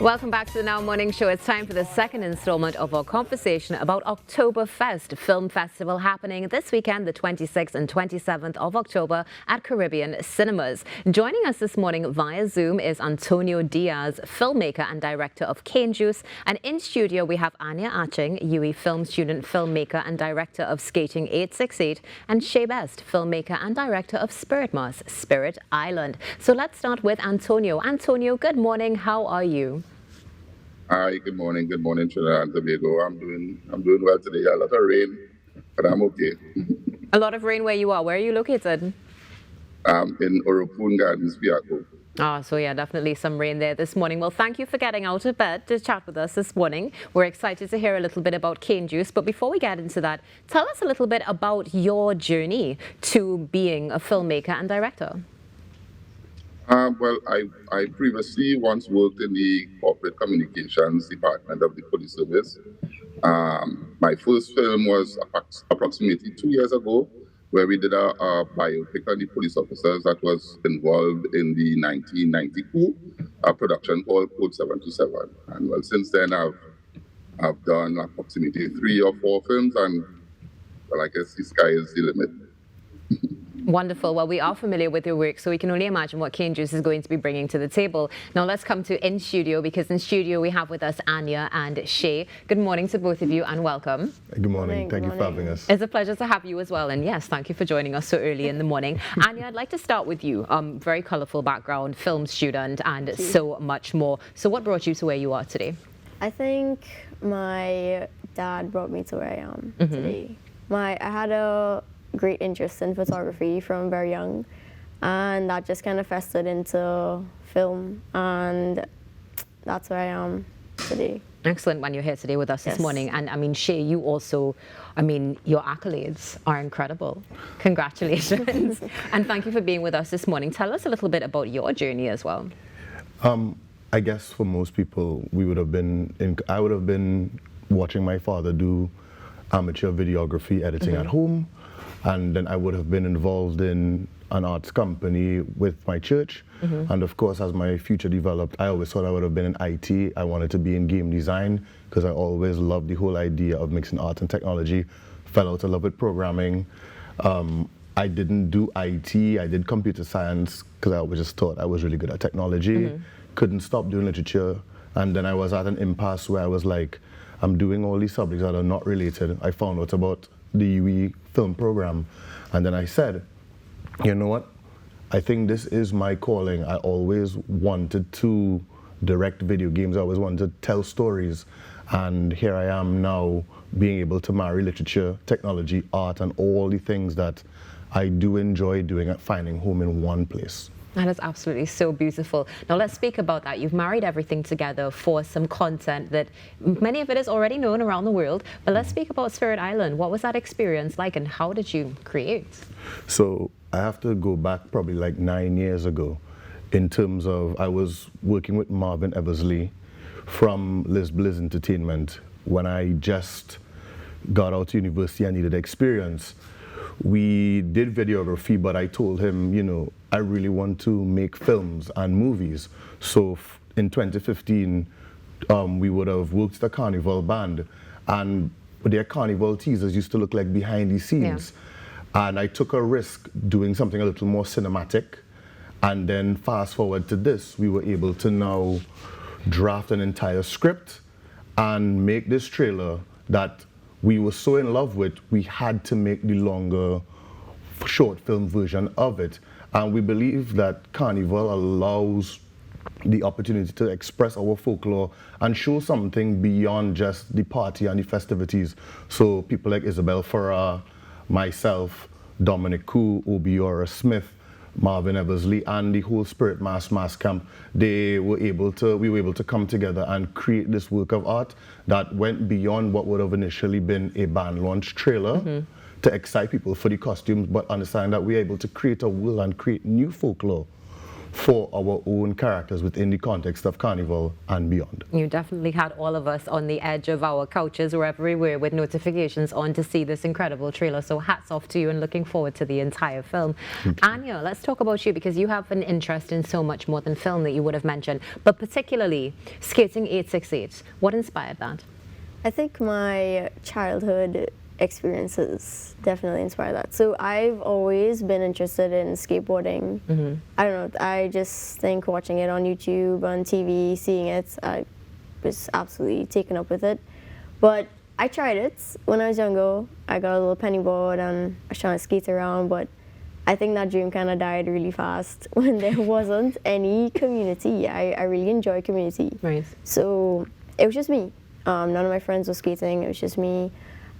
Welcome back to the Now Morning Show. It's time for the second installment of our conversation about Oktoberfest Film Festival happening this weekend, the 26th and 27th of October at Caribbean Cinemas. Joining us this morning via Zoom is Antonio Diaz, filmmaker and director of Cane Juice. And in studio, we have Anya Aching, UE film student, filmmaker and director of Skating 868, and Shay Best, filmmaker and director of Spirit Mass, Spirit Island. So let's start with Antonio. Antonio, good morning. How are you? Hi, good morning. Good morning, Trinidad and Tobago. I'm doing well today. A lot of rain, but I'm okay. A lot of rain where you are. Where are you located? In Oropoon Gardens, Piaco. So yeah, definitely some rain there this morning. Well, thank you for getting out of bed to chat with us this morning. We're excited to hear a little bit about Cane Juice. But before we get into that, tell us a little bit about your journey to being a filmmaker and director. Well, I previously once worked in the corporate communications department of the police service. My first film was approximately 2 years ago, where we did a biopic on the police officers that was involved in the 1990 coup, a production called Code 727. And well, since then I've done approximately 3 or 4 films, and well, I guess the sky is the limit. Wonderful. Well, we are familiar with your work, so we can only imagine what Cane Juice is going to be bringing to the table. Now, let's come to in studio, because in studio we have with us Anya and Shay. Good morning to both of you and welcome. Good morning. Thank you for having us. It's a pleasure to have you as well. And yes, thank you for joining us so early in the morning. Anya, I'd like to start with you. Very colorful background, film student, and so much more. So what brought you to where you are today? I think my dad brought me to where I am today. I had a great interest in photography from very young, and that just kind of festered into film, and that's where I am today. Excellent when you're here today with us this morning. And I mean, Shay, you also, your accolades are incredible. Congratulations. And thank you for being with us this morning. Tell us a little bit about your journey as well. I guess for most people, I would have been watching my father do amateur videography editing at home. And then I would have been involved in an arts company with my church. And of course, as my future developed, I always thought I would have been in IT. I wanted to be in game design because I always loved the whole idea of mixing art and technology. Fell out of love with programming. I didn't do IT. I did computer science because I always just thought I was really good at technology. Couldn't stop doing literature. And then I was at an impasse where I was like, I'm doing all these subjects that are not related. I found out about the UE film program, and then I said, you know what, I think this is my calling. I always wanted to direct video games. I always wanted to tell stories, and here I am now being able to marry literature, technology, art, and all the things that I do enjoy doing at finding home in one place. That is absolutely so beautiful. Now let's speak about that. You've married everything together for some content that many of it is already known around the world. But let's speak about Spirit Island. What was that experience like, and how did you create? So I have to go back probably like 9 years ago in terms of I was working with Marvin Eversley from Liz Bliss Entertainment. When I just got out of university, I needed experience. We did videography, but I told him, you know, I really want to make films and movies. So in 2015, we would have worked at a carnival band, and their carnival teasers used to look like behind the scenes. And I took a risk doing something a little more cinematic. And then fast forward to this, we were able to now draft an entire script and make this trailer that we were so in love with, we had to make the longer short film version of it. And we believe that Carnival allows the opportunity to express our folklore and show something beyond just the party and the festivities. So people like Isabel Farrar, myself, Dominic Koo, Obiora Smith, Marvin Eversley, and the whole Spirit Mass Camp, we were able to come together and create this work of art that went beyond what would have initially been a band launch trailer to excite people for the costumes, but understand that we're able to create a world and create new folklore for our own characters within the context of Carnival and beyond. You definitely had all of us on the edge of our couches wherever we were with notifications on to see this incredible trailer. So hats off to you and looking forward to the entire film. Anya, let's talk about you because you have an interest in so much more than film that you would have mentioned, but particularly Skating 868. What inspired that? I think my childhood experiences definitely inspire that. So I've always been interested in skateboarding. I don't know, I just think watching it on YouTube, on TV, seeing it, I was absolutely taken up with it. But I tried it when I was younger. I got a little penny board and I was trying to skate around, but I think that dream kind of died really fast when there wasn't any community. I really enjoy community. Right. So it was just me. None of my friends were skating, it was just me.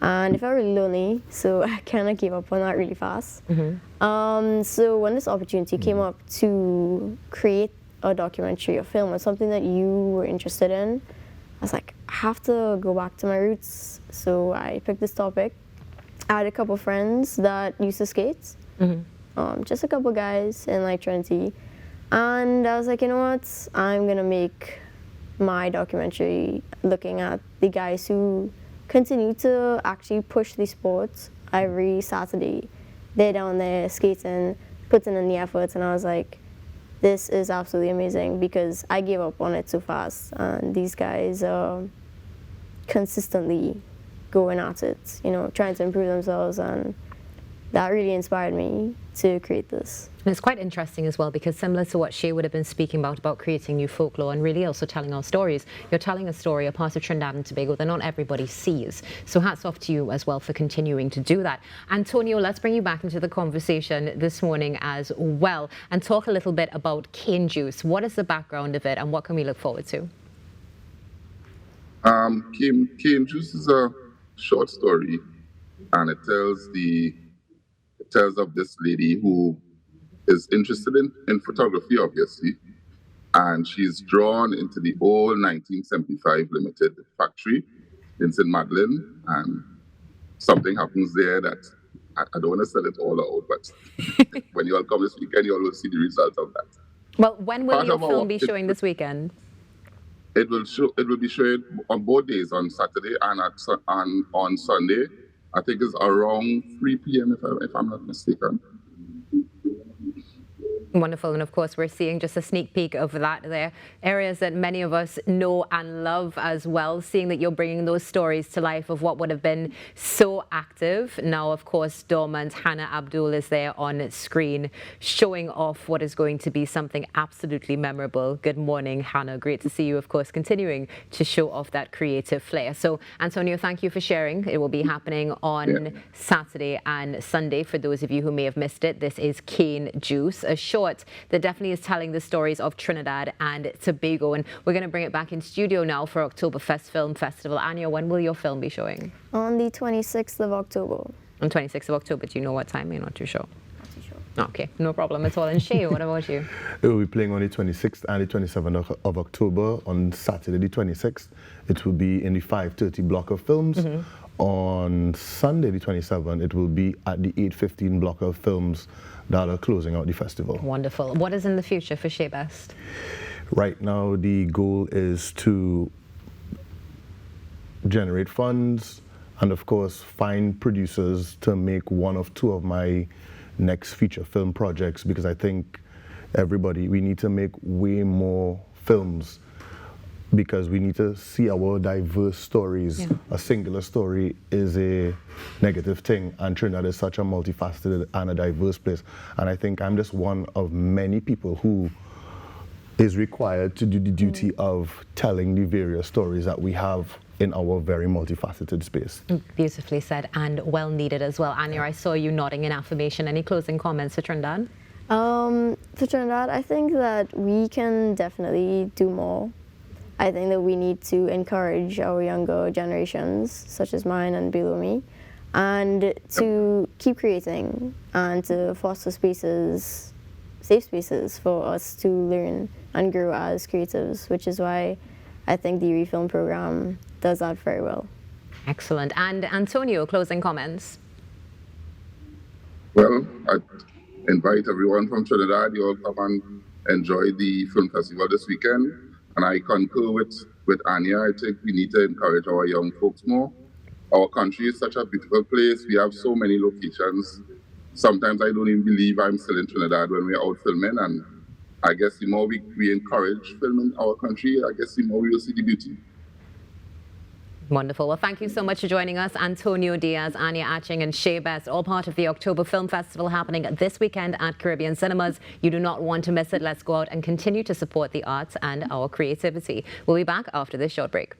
And I felt really lonely, so I kind of gave up on that really fast. So when this opportunity came up to create a documentary, a film, or something that you were interested in, I was like, I have to go back to my roots. So I picked this topic. I had a couple friends that used to skate, just a couple guys in like Trinity. And I was like, you know what, I'm gonna make my documentary looking at the guys who continue to actually push the sport every Saturday. They're down there skating, putting in the efforts, and I was like, this is absolutely amazing because I gave up on it so fast, and these guys are consistently going at it, you know, trying to improve themselves, and that really inspired me to create this. And it's quite interesting as well because similar to what Shay would have been speaking about creating new folklore and really also telling our stories, you're telling a story, a part of Trinidad and Tobago that not everybody sees. So hats off to you as well for continuing to do that. Antonio, let's bring you back into the conversation this morning as well and talk a little bit about Cane Juice. What is the background of it and what can we look forward to? Cane Juice is a short story, and it tells of this lady who is interested in photography, obviously, and she's drawn into the old 1975 Limited factory in St. Madeleine, and something happens there that I don't want to sell it all out, but when you all come this weekend, you all will see the result of that. Well, when will your film be showing this weekend? It will be showing on both days, on Saturday and on Sunday. I think it's around 3 p.m. if I'm not mistaken. Wonderful, and of course we're seeing just a sneak peek of that there. Areas that many of us know and love as well, seeing that you're bringing those stories to life of what would have been so active. Now, of course, dormant. Hannah Abdul is there on screen, showing off what is going to be something absolutely memorable. Good morning, Hannah. Great to see you, of course, continuing to show off that creative flair. So, Antonio, thank you for sharing. It will be happening on Saturday and Sunday. For those of you who may have missed it, this is Cane Juice, a short that definitely is telling the stories of Trinidad and Tobago. And we're going to bring it back in studio now for Oktoberfest Film Festival. Anya, when will your film be showing? On the 26th of October. On 26th of October. Do you know what time? You're not too sure. Not too sure. Okay, no problem at all. And Shay, what about you? It will be playing on the 26th and the 27th of October. On Saturday, the 26th, it will be in the 5:30 block of films. On Sunday, the 27th, it will be at the 8:15 block of films that are closing out the festival. Wonderful. What is in the future for Shay Best? Right now, the goal is to generate funds and, of course, find producers to make one of two of my next feature film projects, because I think we need to make way more films, because we need to see our diverse stories. A singular story is a negative thing, and Trinidad is such a multifaceted and a diverse place. And I think I'm just one of many people who is required to do the duty of telling the various stories that we have in our very multifaceted space. Beautifully said and well needed as well. Anya, I saw you nodding in affirmation. Any closing comments for Trinidad? For Trinidad, I think that we can definitely do more. I think that we need to encourage our younger generations, such as mine and below me, and to keep creating and to foster spaces, safe spaces for us to learn and grow as creatives, which is why I think the Refilm program does that very well. Excellent. And Antonio, closing comments? Well, I invite everyone from Trinidad, you all come and enjoyed the film festival this weekend, and I concur with Anya. I think we need to encourage our young folks more. Our country is such a beautiful place. We have so many locations. Sometimes I don't even believe I'm still in Trinidad when we're out filming, and I guess the more we encourage filming our country, I guess the more we will see the beauty. Wonderful. Well, thank you so much for joining us. Antonio Diaz, Anya Atching and Shea Best, all part of the October Film Festival happening this weekend at Caribbean Cinemas. You do not want to miss it. Let's go out and continue to support the arts and our creativity. We'll be back after this short break.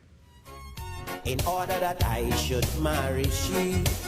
In order that I should marry she